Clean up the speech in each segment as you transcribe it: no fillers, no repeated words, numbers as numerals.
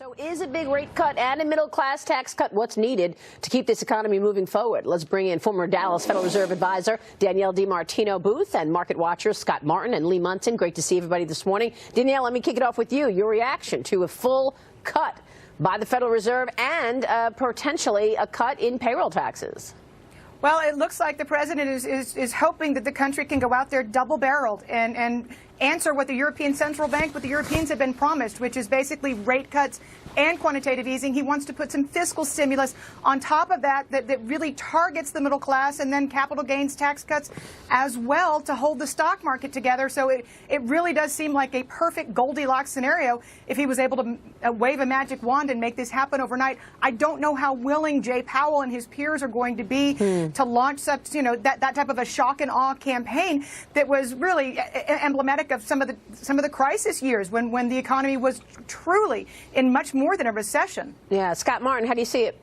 So is a big rate cut and a middle-class tax cut what's needed to keep this economy moving forward? Let's bring in former Dallas Federal Reserve Advisor Danielle DiMartino Booth and market watchers Scott Martin and Lee Munson. Great to see everybody this morning. Danielle, let me kick it off with you. Your reaction to a full cut by the Federal Reserve and potentially a cut in payroll taxes. Well, it looks like the president is hoping that the country can go out there double-barreled and answer what the European Central Bank, what the Europeans have been promised, which is basically rate cuts and quantitative easing. He wants to put some fiscal stimulus on top of that really targets the middle class, and then capital gains tax cuts as well to hold the stock market together. So it really does seem like a perfect Goldilocks scenario if he was able to wave a magic wand and make this happen overnight. I don't know how willing Jay Powell and his peers are going to be to launch such, that type of a shock and awe campaign that was really emblematic of some of the crisis years when the economy was truly in much more than a recession. Yeah, Scott Martin, how do you see it?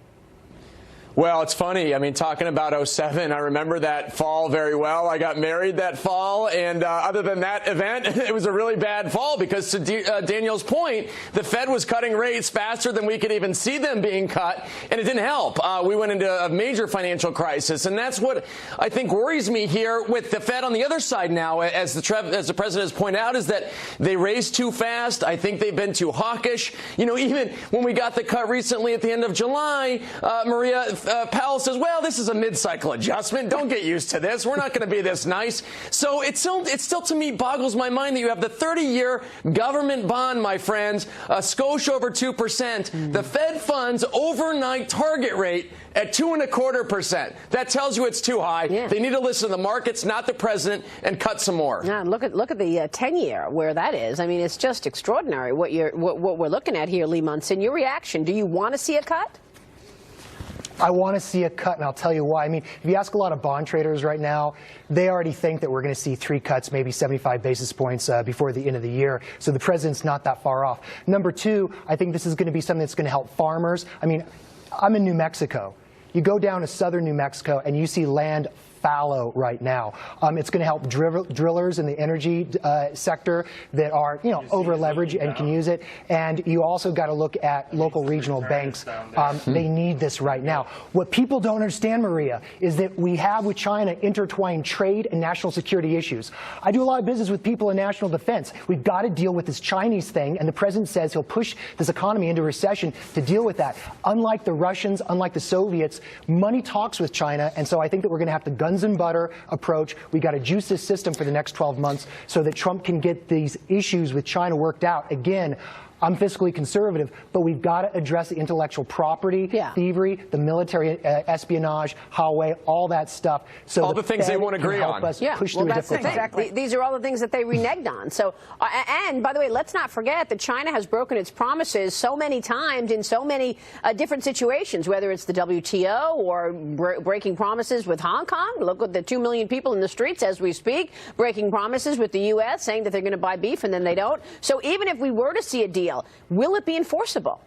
Well, it's funny. I mean, talking about '07, I remember that fall very well. I got married that fall, and other than that event, it was a really bad fall because, to Danielle's point, the Fed was cutting rates faster than we could even see them being cut, and it didn't help. We went into a major financial crisis, and that's what I think worries me here with the Fed on the other side now, as the president has pointed out, is that they raised too fast. I think they've been too hawkish. Even when we got the cut recently at the end of July, Maria, Powell says, well, this is a mid-cycle adjustment. Don't get used to this. We're not going to be this nice. So it still, to me, boggles my mind that you have the 30-year government bond, my friends, a skosh over 2%, the Fed funds overnight target rate at 2.25%. That tells you it's too high. Yeah. They need to listen to the markets, not the president, and cut some more. Yeah, look at the 10-year where that is. I mean, it's just extraordinary what we're looking at here, Lee Munson. Your reaction? Do you want to see a cut? I want to see a cut, and I'll tell you why. I mean, if you ask a lot of bond traders right now, they already think that we're going to see 3 cuts, maybe 75 basis points before the end of the year. So the president's not that far off. Number 2, I think this is going to be something that's going to help farmers. I mean, I'm in New Mexico. You go down to southern New Mexico, and you see land fallow right now. It's going to help drillers in the energy sector that are, over leveraged and can use it. And you also got to look at local regional banks. They need this right now. What people don't understand, Maria, is that we have with China intertwined trade and national security issues. I do a lot of business with people in national defense. We've got to deal with this Chinese thing, and the president says he'll push this economy into recession to deal with that. Unlike the Russians, unlike the Soviets, money talks with China, and so I think that we're going to have to guns and butter approach. We got to juice this system for the next 12 months so that Trump can get these issues with China worked out. Again, I'm fiscally conservative, but we've got to address the intellectual property, thievery, the military espionage, Huawei, all that stuff. So all the things they won't agree on. Push through a difficult time. Exactly. These are all the things that they reneged on. So, and by the way, let's not forget that China has broken its promises so many times in so many different situations, whether it's the WTO or breaking promises with Hong Kong. Look at the 2 million people in the streets as we speak, breaking promises with the U.S., saying that they're going to buy beef and then they don't. So even if we were to see a deal, will it be enforceable?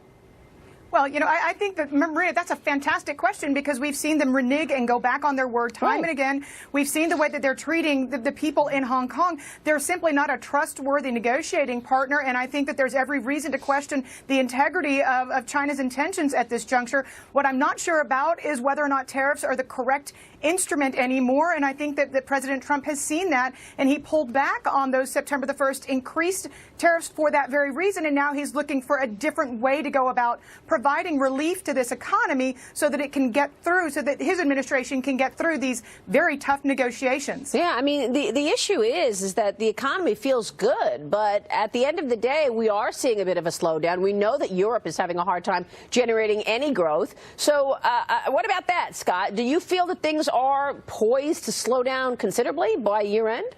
Well, I think that, Maria, that's a fantastic question because we've seen them renege and go back on their word time and again. We've seen the way that they're treating the people in Hong Kong. They're simply not a trustworthy negotiating partner, and I think that there's every reason to question the integrity of China's intentions at this juncture. What I'm not sure about is whether or not tariffs are the correct instrument anymore, and I think that President Trump has seen that, and he pulled back on those September the 1st increased tariffs for that very reason, and now he's looking for a different way to go about providing relief to this economy so that it can get through, so that his administration can get through these very tough negotiations. Yeah, I mean, the issue is that the economy feels good, but at the end of the day, we are seeing a bit of a slowdown. We know that Europe is having a hard time generating any growth. So what about that, Scott? Do you feel that things are poised to slow down considerably by year end?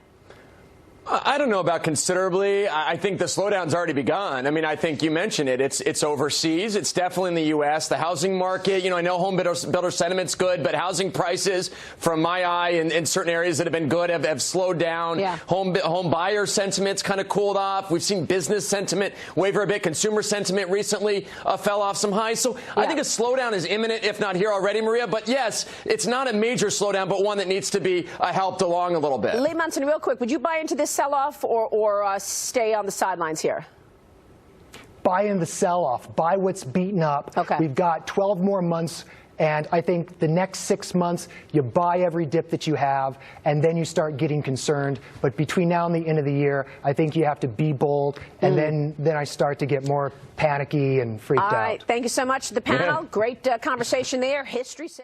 I don't know about considerably. I think the slowdown's already begun. I mean, I think you mentioned it. It's overseas. It's definitely in the U.S. The housing market, I know home builder sentiment's good, but housing prices, from my eye, in certain areas that have been good, have slowed down. Yeah. Home buyer sentiment's kind of cooled off. We've seen business sentiment waver a bit. Consumer sentiment recently fell off some highs. So I think a slowdown is imminent, if not here already, Maria. But yes, it's not a major slowdown, but one that needs to be helped along a little bit. Lee Munson, real quick, would you buy into this sell-off or stay on the sidelines here? buy in the sell-off, buy what's beaten up. Okay. We've got 12 more months. And I think the next 6 months, you buy every dip that you have, and then you start getting concerned. But between now and the end of the year, I think you have to be bold, and then I start to get more panicky and freaked out. All right. Thank you so much to the panel. Great conversation there. History says